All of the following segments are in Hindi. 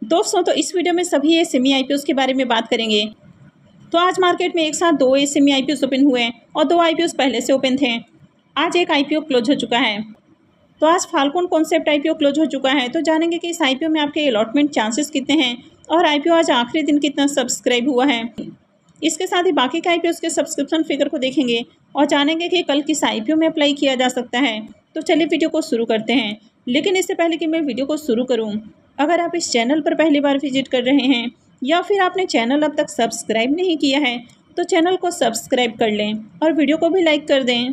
दोस्तों तो इस वीडियो में सभी एसएमई आईपीओ के बारे में बात करेंगे। तो आज मार्केट में एक साथ 2 एसएमई आईपीओ ओपन हुए और 2 आईपीओ पहले से ओपन थे। आज एक आईपीओ क्लोज हो चुका है। तो आज फाल्कन कॉन्सेप्ट आईपीओ क्लोज हो चुका है। तो जानेंगे कि इस आईपीओ में आपके अलॉटमेंट चांसेस कितने हैं और आईपीओ आज आखिरी दिन कितना सब्सक्राइब हुआ है। इसके साथ ही बाकी के आईपीओ के सब्सक्रिप्शन फिगर को देखेंगे और जानेंगे कि कल किस आईपीओ में अप्लाई किया जा सकता है। तो चलिए वीडियो को शुरू करते हैं। लेकिन इससे पहले कि मैं वीडियो को शुरू करूं, अगर आप इस चैनल पर पहली बार विजिट कर रहे हैं या फिर आपने चैनल अब तक सब्सक्राइब नहीं किया है तो चैनल को सब्सक्राइब कर लें और वीडियो को भी लाइक कर दें।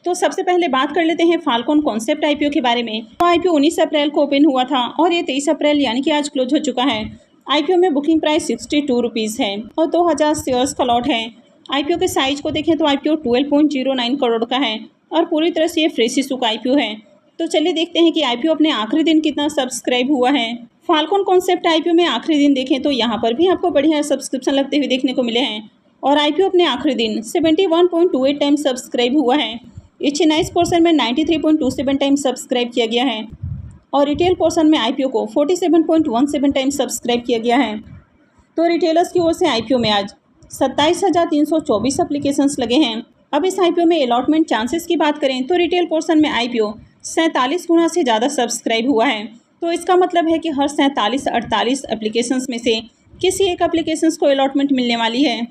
तो सबसे पहले बात कर लेते हैं फाल्कन कॉन्सेप्ट आईपीओ के बारे में। तो आईपीओ 19 अप्रैल को ओपन हुआ था और ये 23 अप्रैल यानी कि आज क्लोज हो चुका है। आईपीओ में बुकिंग प्राइस 62 रुपीज़ है और 2000 शेयर्स का लॉट है। आईपीओ के साइज को देखें तो आईपीओ 12.09 करोड़ का है और पूरी तरह से ये फ्रेश इशू का आईपीओ है। तो चलिए देखते हैं कि आईपीओ अपने आखिरी दिन कितना सब्सक्राइब हुआ है। फाल्कन कॉन्सेप्ट आईपीओ में आखिरी दिन देखें तो यहाँ पर भी आपको बढ़िया सब्सक्रिप्शन लगते हुए देखने को मिले हैं और आईपीओ अपने आखिरी दिन 71.28 टाइम सब्सक्राइब हुआ है। एच पोर्सन में 93.27 टाइम सब्सक्राइब किया गया है और रिटेल पोर्सन में आईपीओ को 47.17 टाइम सब्सक्राइब किया गया है। तो रिटेलर्स की ओर से आईपीओ में आज 27,324 एप्लीकेशंस लगे हैं। अब इस आईपीओ में अलॉटमेंट चांसेस की बात करें तो रिटेल पोर्सन में आईपीओ 47 गुना से ज़्यादा सब्सक्राइब हुआ है। तो इसका मतलब है कि हर 47-48 एप्लीकेशंस में से किसी एक एप्लीकेशंस को अलॉटमेंट मिलने वाली है।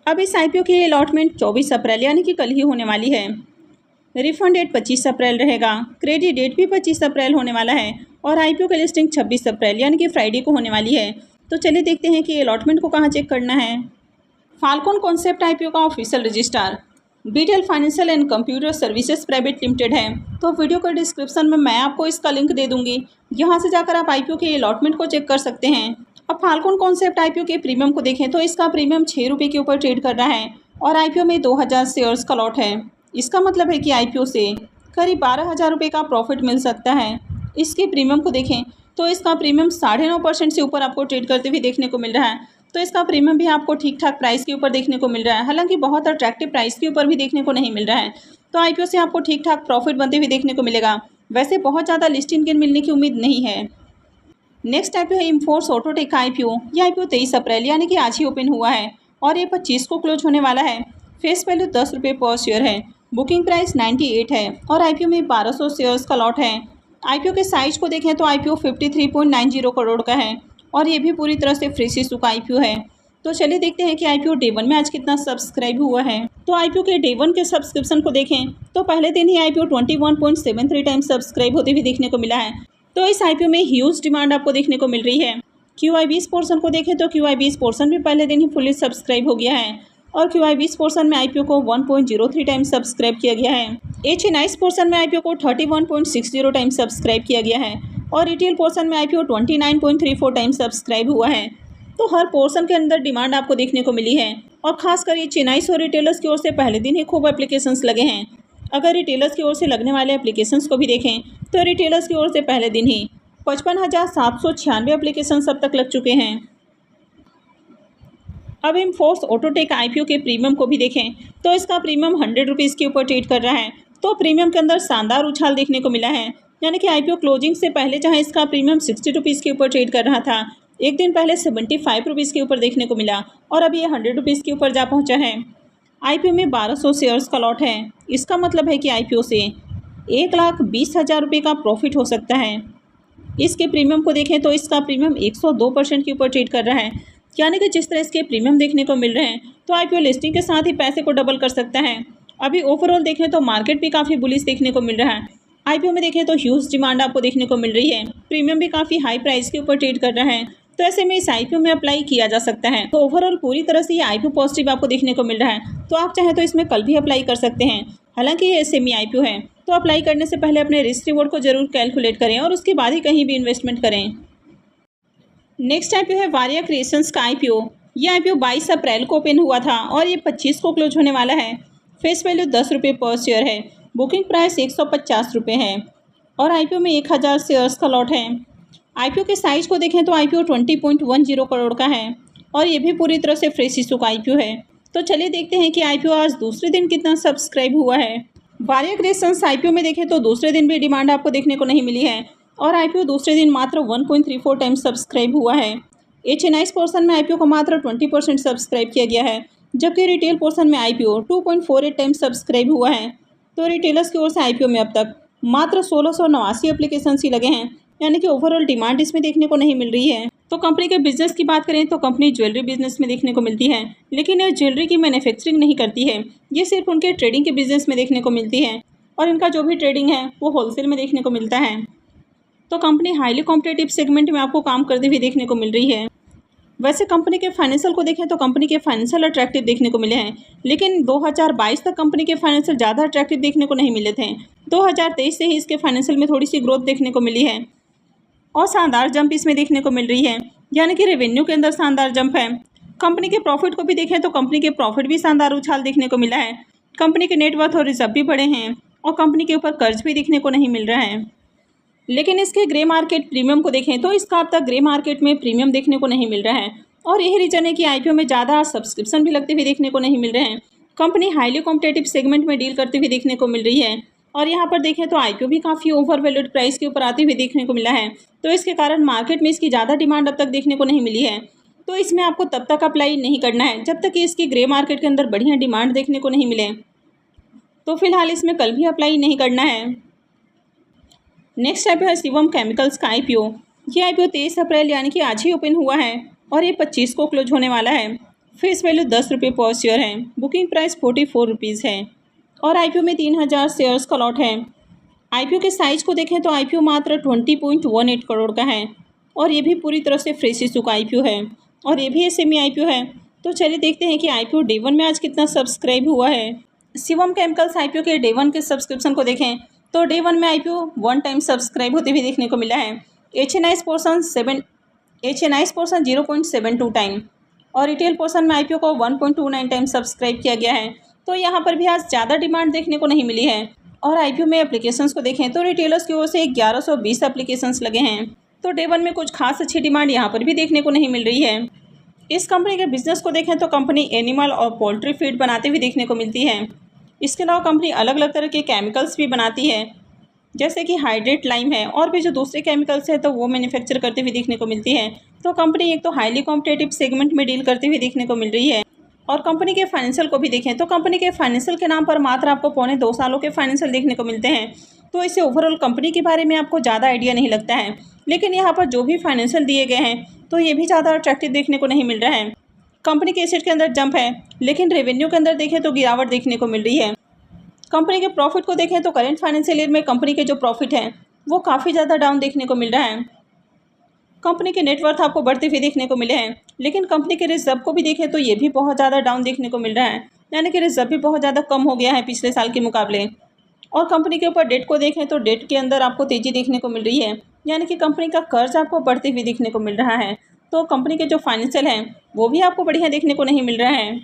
अब इस आईपीओ की अलॉटमेंट 24 अप्रैल यानी कि कल ही होने वाली है। रिफंड डेट 25 अप्रैल रहेगा। क्रेडिट डेट भी 25 अप्रैल होने वाला है और आईपीओ की लिस्टिंग 26 अप्रैल यानी कि फ्राइडे को होने वाली है। तो चलिए देखते हैं कि अलॉटमेंट को कहाँ चेक करना है। फाल्कन कॉन्सेप्ट आईपीओ का official registrar Beetal Financial and Computer Services Private Limited है। तो वीडियो के डिस्क्रिप्शन में मैं आपको इसका लिंक दे दूंगी, यहाँ से जाकर आप आईपीओ के अलॉटमेंट को चेक कर सकते हैं। अब फाल्कन कॉन्सेप्ट आईपीओ के प्रीमियम को देखें तो इसका प्रीमियम 6 रुपये के ऊपर ट्रेड कर रहा है और आईपीओ में 2000 शेयर्स का लॉट है। इसका मतलब है कि आईपीओ से करीब 12,000 रुपये का प्रॉफिट मिल सकता है। इसके प्रीमियम को देखें तो इसका प्रीमियम 9.5% से ऊपर आपको ट्रेड करते हुए देखने को मिल रहा है। तो इसका प्रीमियम भी आपको ठीक ठाक प्राइस के ऊपर देखने को मिल रहा है, हालांकि बहुत अट्रैक्टिव प्राइस के ऊपर भी देखने को नहीं मिल रहा है। तो आईपीओ से आपको ठीक ठाक प्रॉफिट बनते हुए देखने को मिलेगा। वैसे बहुत ज़्यादा लिस्टिंग गेन मिलने की उम्मीद नहीं है। नेक्स्ट आईपीओ है इन्फोर्स ऑटोटेक का आईपीओ। यह आईपीओ 23 अप्रैल यानी कि आज ही ओपन हुआ है और ये 25 को क्लोज होने वाला है। फेस वैल्यू 10 रुपये पर शेयर है। बुकिंग प्राइस 98 है और आईपीओ में 1200 शेयर्स का लॉट है। आईपीओ के साइज को देखें तो आईपीओ 53.90 करोड़ का है और ये भी पूरी तरह से फ्रेश इशू का आईपीओ है। तो चलिए देखते हैं कि आईपीओ डे 1 में आज कितना सब्सक्राइब हुआ है। तो आईपीओ के डे 1 के सब्सक्रिप्शन को देखें तो पहले दिन ही आईपीओ 21.73 टाइम सब्सक्राइब होते हुए देखने को मिला है। तो इस आईपीओ में ह्यूज डिमांड आपको देखने को मिल रही है। QI20 पोर्सन को देखें तो QI20 पोर्सन भी पहले दिन ही फुली सब्सक्राइब हो गया है और QI20 पोर्सन में आईपीओ को 1.03 टाइम सब्सक्राइब किया गया है। HNICE पोर्सन में आईपीओ को 31.60 टाइम सब्सक्राइब किया गया है और रिटेल पोर्सन में आईपीओ 29.34 टाइम सब्सक्राइब हुआ है। तो हर पोर्सन के अंदर डिमांड आपको देखने को मिली है और खासकर ये HNICE और रिटेलर्स की ओर से पहले दिन ही खूब एप्लीकेशंस लगे हैं। अगर रिटेलर्स की ओर से लगने वाले एप्लीकेशंस को भी देखें तो रिटेलर्स की ओर से पहले दिन ही 55,796 एप्लीकेशंस अब तक लग चुके हैं। अब इन्फोर्स ऑटोटेक आईपीओ के प्रीमियम को भी देखें तो इसका प्रीमियम 100 रुपीज़ के ऊपर ट्रेड कर रहा है। तो प्रीमियम के अंदर शानदार उछाल देखने को मिला है, यानी कि आईपीओ क्लोजिंग से पहले जहां इसका प्रीमियम 60 रुपीज़ के ऊपर ट्रेड कर रहा था, एक दिन पहले 75 रुपीज़ के ऊपर देखने को मिला और अब ये 100 रुपीज़ के ऊपर जा पहुँचा है। आईपीओ में 1200 शेयर्स का लॉट है। इसका मतलब है कि आईपीओ से 1,20,000 रुपये का प्रॉफिट हो सकता है। इसके प्रीमियम को देखें तो इसका प्रीमियम 102% के ऊपर ट्रेड कर रहा है, यानी कि जिस तरह इसके प्रीमियम देखने को मिल रहे हैं तो आईपीओ लिस्टिंग के साथ ही पैसे को डबल कर सकता है। अभी ओवरऑल देखें तो मार्केट भी काफ़ी बुलिश देखने को मिल रहा है। आईपीओ में देखें तो ह्यूज डिमांड आपको देखने को मिल रही है। प्रीमियम भी काफ़ी हाई प्राइस के ऊपर ट्रेड कर रहा है, तो ऐसे में इस आईपीओ में अप्लाई किया जा सकता है। तो ओवरऑल पूरी तरह से ये आईपीओ पॉजिटिव आपको देखने को मिल रहा है। तो आप चाहें तो इसमें कल भी अप्लाई कर सकते हैं। हालांकि ये एसएमई आईपीओ है तो अप्लाई करने से पहले अपने रिस्क रिवॉर्ड को जरूर कैलकुलेट करें और उसके बाद ही कहीं भी इन्वेस्टमेंट करें। नेक्स्ट आईपीओ है वारिया क्रिएशंस का आईपीओ। यह आईपीओ 22 अप्रैल को ओपन हुआ था और ये 25 को क्लोज होने वाला है। फेस वैल्यू 10 रुपये पर शेयर है। बुकिंग प्राइस 150 रुपये है और आईपीओ में 1000 शेयर्स का लॉट है। आईपीओ के साइज को देखें तो आईपीओ 20.10 करोड़ का है और ये भी पूरी तरह से फ्रेश इशू का आईपीओ है। तो चलिए देखते हैं कि आईपीओ आज दूसरे दिन कितना सब्सक्राइब हुआ है। वारिया क्रिएशंस आईपीओ में देखें तो दूसरे दिन भी डिमांड आपको देखने को नहीं मिली है और आईपीओ दूसरे दिन मात्र 1.34 टाइम्स सब्सक्राइब हुआ है। HNIs पोर्शन में आईपीओ को मात्र 20% सब्सक्राइब किया गया है, जबकि रिटेल पोर्शन में आईपीओ 2.48 टाइम्स सब्सक्राइब हुआ है। तो रिटेलर्स की ओर से आईपीओ में अब तक मात्र 1689 एप्लीकेशंस ही लगे हैं, यानी कि ओवरऑल डिमांड इसमें देखने को नहीं मिल रही है। तो कंपनी के बिजनेस की बात करें तो कंपनी ज्वेलरी बिजनेस में देखने को मिलती है, लेकिन यह ज्वेलरी की मैन्युफैक्चरिंग नहीं करती है। ये सिर्फ उनके ट्रेडिंग के बिजनेस में देखने को मिलती है और इनका जो भी ट्रेडिंग है वो होलसेल में देखने को मिलता है। तो कंपनी हाईली कॉम्पिटिटिव सेगमेंट में आपको काम करते हुए देखने को मिल रही है। वैसे कंपनी के फाइनेंशियल को देखें तो कंपनी के फाइनेंशियल अट्रैक्टिव देखने को मिले हैं, लेकिन 2022 तक कंपनी के फाइनेंशियल ज़्यादा अट्रैक्टिव देखने को नहीं मिले थे। 2023 से ही इसके फाइनेंशियल में थोड़ी सी ग्रोथ देखने को मिली है और शानदार जंप इसमें देखने को मिल रही है, यानी कि रेवेन्यू के अंदर शानदार जंप है। कंपनी के प्रॉफिट को भी देखें तो कंपनी के प्रॉफिट भी शानदार उछाल देखने को मिला है। कंपनी के नेटवर्थ और रिजर्व भी बढ़े हैं और कंपनी के ऊपर कर्ज भी देखने को नहीं मिल रहा है। लेकिन इसके ग्रे मार्केट प्रीमियम को देखें तो इसका अब तक ग्रे मार्केट में प्रीमियम देखने को नहीं मिल रहा है और यही रीजन है कि आईपीओ में ज़्यादा सब्सक्रिप्शन भी लगते हुए देखने को नहीं मिल रहे हैं। कंपनी हाईली कॉम्पिटिटिव सेगमेंट में डील करते हुए देखने को मिल रही है और यहाँ पर देखें तो आईपीओ भी काफ़ी ओवर वैल्यूड प्राइस के ऊपर आते हुए देखने को मिला है। तो इसके कारण मार्केट में इसकी ज़्यादा डिमांड अब तक देखने को नहीं मिली है। तो इसमें आपको तब तक अप्लाई नहीं करना है जब तक कि इसकी ग्रे मार्केट के अंदर बढ़िया डिमांड देखने को नहीं मिले। तो फिलहाल इसमें कल भी अप्लाई नहीं करना है। नेक्स्ट आईपीओ है शिवम केमिकल्स का आईपीओ। ये आईपीओ 23 अप्रैल यानी कि आज ही ओपन हुआ है और ये 25 को क्लोज होने वाला है। फेस वैल्यू 10 रुपये पर शेयर है। बुकिंग प्राइस 44 रुपीज़ है और आईपीओ में 3000 शेयर्स का लॉट है। आईपीओ के साइज को देखें तो आईपीओ मात्र 20.18 करोड़ का है और ये भी पूरी तरह से फ्रेश इशू का आईपीओ है और ये भी एसएमई आईपीओ है। तो चलिए देखते हैं कि आईपीओ डे 1 में आज कितना सब्सक्राइब हुआ है। शिवम केमिकल्स आईपीओ के डे 1 के सब्सक्रिप्शन को देखें तो डे 1 में आईपीओ 1 टाइम सब्सक्राइब होते हुए देखने को मिला है। HNIs पोर्शन 0.72 टाइम और रिटेल पोर्शन में आईपीओ को 1.29 टाइम सब्सक्राइब किया गया है। तो यहाँ पर भी आज ज़्यादा डिमांड देखने को नहीं मिली है और आईपीओ में एप्लीकेशंस को देखें तो रिटेलर्स की ओर से 1120 एप्लीकेशंस लगे हैं। तो डे 1 में कुछ खास अच्छी डिमांड यहाँ पर भी देखने को नहीं मिल रही है। इस कंपनी के बिजनेस को देखें तो कंपनी एनिमल और पोल्ट्री फीड बनाते हुए देखने को मिलती है। इसके अलावा कंपनी अलग अलग तरह के केमिकल्स भी बनाती है, जैसे कि हाइड्रेट लाइम है और भी जो दूसरे केमिकल्स है तो वो मैन्युफैक्चर करते हुए देखने को मिलती है। तो कंपनी एक तो हाईली कॉम्पिटिटिव सेगमेंट में डील करते हुए देखने को मिल रही है। और कंपनी के फाइनेंशियल को भी देखें तो कंपनी के फाइनेंशियल के नाम पर मात्र आपको 2.25 सालों के फाइनेंशियल देखने को मिलते हैं। तो इससे ओवरऑल कंपनी के बारे में आपको ज़्यादा आइडिया नहीं लगता है, लेकिन यहाँ पर जो भी फाइनेंशियल दिए गए हैं तो ये भी ज़्यादा अट्रैक्टिव देखने को नहीं मिल रहा है। कंपनी के एसेट के अंदर जंप है, लेकिन रेवेन्यू के अंदर देखें तो गिरावट देखने को मिल रही है। कंपनी के प्रॉफिट को देखें तो करेंट फाइनेंशियल ईयर में कंपनी के जो प्रॉफिट है वो काफ़ी ज़्यादा डाउन देखने को मिल रहा है। कंपनी के नेटवर्थ आपको बढ़ते हुए देखने को मिले हैं, लेकिन कंपनी के रिजर्व को भी देखें तो ये भी बहुत ज़्यादा डाउन देखने को मिल रहा है, यानी कि रिजर्व भी बहुत ज़्यादा कम हो गया है पिछले साल के मुकाबले। और कंपनी के ऊपर डेट को देखें तो डेट के अंदर आपको तेज़ी देखने को मिल रही है, यानी कि कंपनी का कर्ज आपको बढ़ते हुए देखने को मिल रहा है। तो कंपनी के जो फाइनेंशियल हैं वो भी आपको बढ़िया देखने को नहीं मिल रहा है।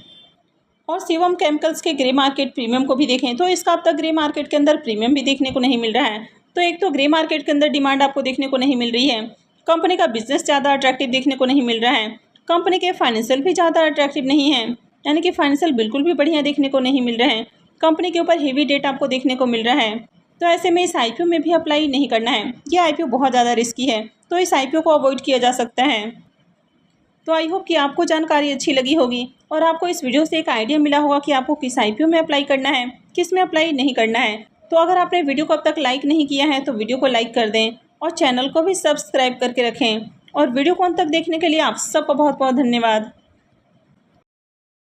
और शिवम केमिकल्स के ग्रे मार्केट प्रीमियम को भी देखें तो इसका अब तक ग्रे मार्केट के अंदर प्रीमियम भी देखने को नहीं मिल रहा है। तो एक तो ग्रे मार्केट के अंदर डिमांड आपको देखने को नहीं मिल रही है, कंपनी का बिजनेस ज़्यादा अट्रैक्टिव देखने को नहीं मिल रहा है, कंपनी के फाइनेंशियल भी ज़्यादा अट्रैक्टिव नहीं है, यानी कि फाइनेंशियल बिल्कुल भी बढ़िया देखने को नहीं मिल रहे हैं। कंपनी के ऊपर हेवी डेट आपको देखने को मिल रहा है। तो ऐसे में इस आईपीओ में भी अप्लाई नहीं करना है। ये आईपीओ बहुत ज़्यादा रिस्की है, तो इस आईपीओ को अवॉइड किया जा सकता है। तो आई होप कि आपको जानकारी अच्छी लगी होगी और आपको इस वीडियो से एक आइडिया मिला होगा कि आपको किस आईपीओ में अप्लाई करना है, किस में अप्लाई नहीं करना है। तो अगर आपने वीडियो को अब तक लाइक नहीं किया है तो वीडियो को लाइक कर दें और चैनल को भी सब्सक्राइब करके रखें। और वीडियो को अंत तक देखने के लिए आप सबका बहुत बहुत धन्यवाद।